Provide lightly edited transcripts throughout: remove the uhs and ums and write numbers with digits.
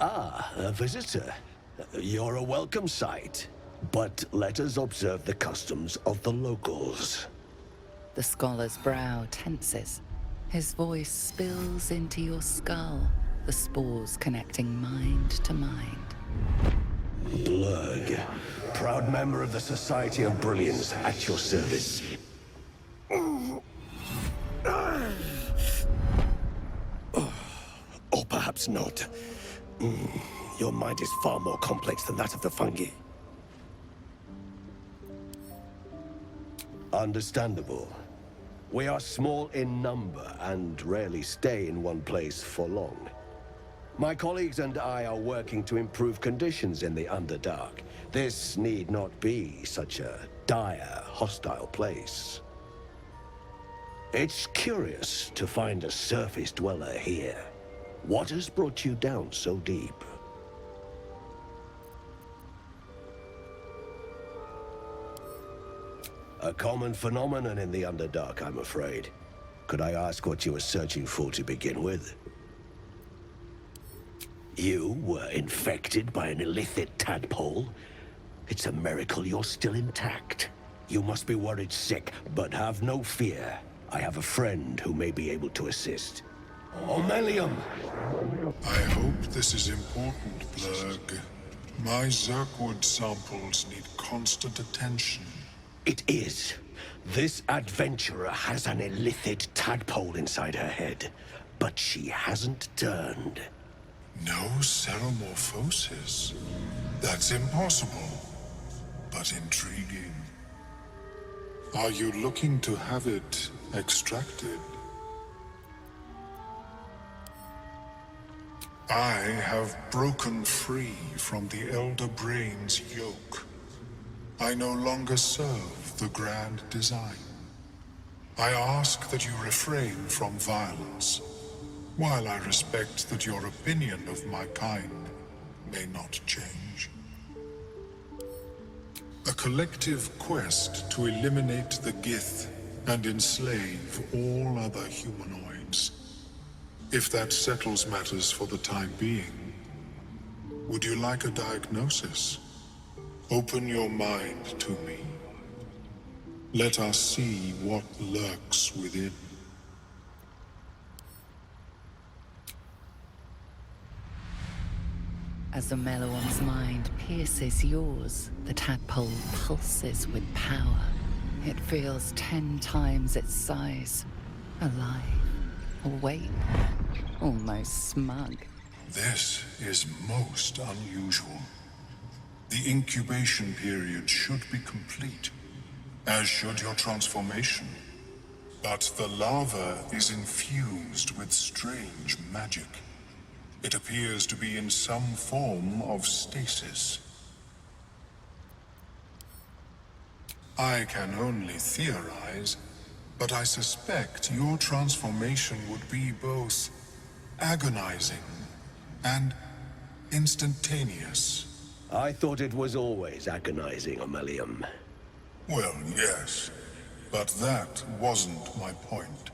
Ah, a visitor. You're a welcome sight. But let us observe the customs of the locals. The scholar's brow tenses. His voice spills into your skull, the spores connecting mind to mind. Blurg, proud member of the Society of Brilliance, at your service. Or perhaps not. Your mind is far more complex than that of the fungi. Understandable. We are small in number and rarely stay in one place for long. My colleagues and I are working to improve conditions in the Underdark. This need not be such a dire, hostile place. It's curious to find a surface dweller here. What has brought you down so deep? A common phenomenon in the Underdark, I'm afraid. Could I ask what you were searching for to begin with? You were infected by an illicit tadpole? It's a miracle you're still intact. You must be worried sick, but have no fear. I have a friend who may be able to assist. Omeluun! I hope this is important, Blurg. My Zerkwood samples need constant attention. It is. This adventurer has an illicit tadpole inside her head, but she hasn't turned. No ceremorphosis? That's impossible, but intriguing. Are you looking to have it extracted? I have broken free from the Elder Brain's yoke. I no longer serve the grand design. I ask that you refrain from violence, while I respect that your opinion of my kind may not change. A collective quest to eliminate the Gith and enslave all other humanoids. If that settles matters for the time being, would you like a diagnosis? Open your mind to me. Let us see what lurks within. As Omeluun's mind pierces yours, the tadpole pulses with power. It feels 10 times its size. Alive, awake, almost smug. This is most unusual. The incubation period should be complete, as should your transformation. But the larva is infused with strange magic. It appears to be in some form of stasis. I can only theorize, but I suspect your transformation would be both agonizing and instantaneous. I thought it was always agonizing, Omeluun. Well, yes, but that wasn't my point.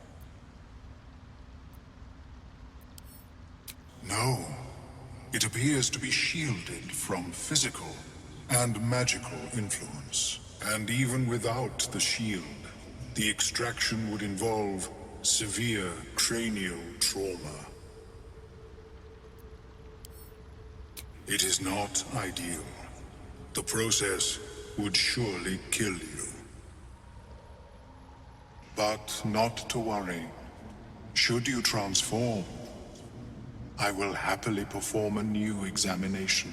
No, it appears to be shielded from physical and magical influence. And even without the shield, the extraction would involve severe cranial trauma. It is not ideal. The process would surely kill you. But not to worry. Should you transform, I will happily perform a new examination.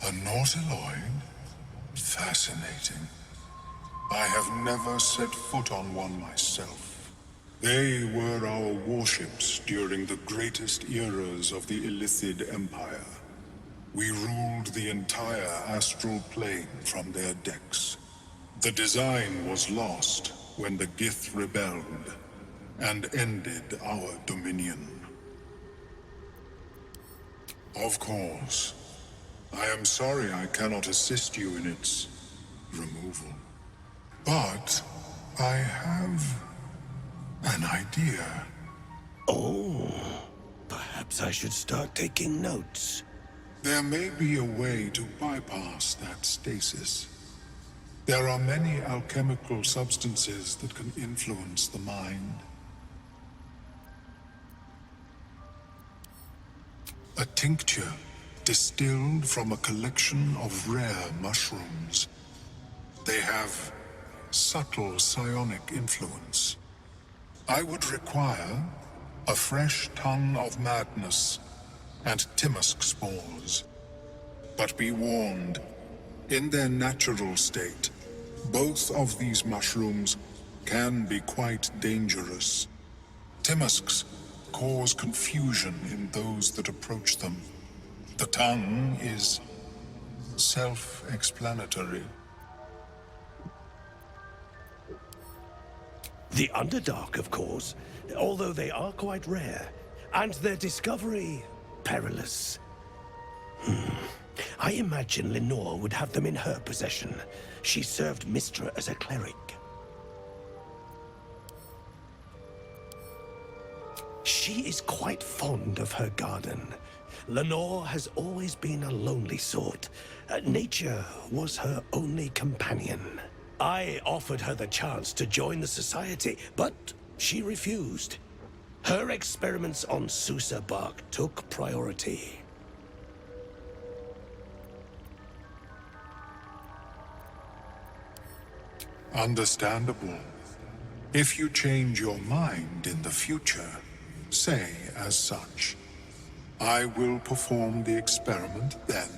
A nautiloid? Fascinating. I have never set foot on one myself. They were our warships during the greatest eras of the Illithid Empire. We ruled the entire astral plane from their decks. The design was lost when the Gith rebelled and ended our dominion. Of course, I am sorry I cannot assist you in its removal. But I have an idea. Oh, Perhaps I should start taking notes. There may be a way to bypass that stasis. There are many alchemical substances that can influence the mind. A tincture distilled from a collection of rare mushrooms. They have subtle psionic influence. I would require a fresh tongue of madness and Timusk spores. But be warned, in their natural state, both of these mushrooms can be quite dangerous. Timusks cause confusion in those that approach them. The tongue is self-explanatory. The Underdark, of course, although they are quite rare, and their discovery perilous. I imagine Lenore would have them in her possession. She served Mystra as a cleric. She is quite fond of her garden. Lenore has always been a lonely sort. Nature was her only companion. I offered her the chance to join the society, but she refused. Her experiments on Susa bark took priority. Understandable. If you change your mind in the future, say as such. I will perform the experiment then.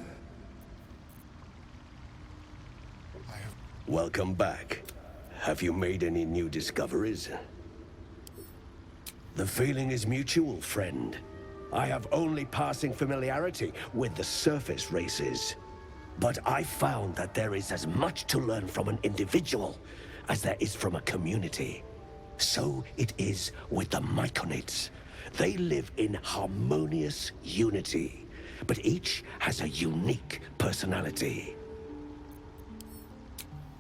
Welcome back. Have you made any new discoveries? The feeling is mutual, friend. I have only passing familiarity with the surface races. But I found that there is as much to learn from an individual as there is from a community. So it is with the Myconids. They live in harmonious unity, but each has a unique personality.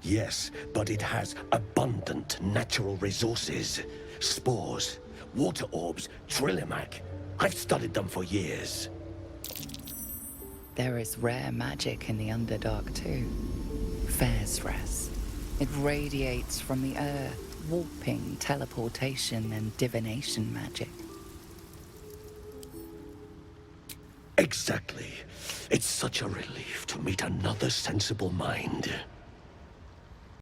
Yes, but it has abundant natural resources. Spores, water orbs, Trillimac. I've studied them for years. There is rare magic in the Underdark too. Fairsres. It radiates from the earth, warping, teleportation, and divination magic. Exactly. It's such a relief to meet another sensible mind.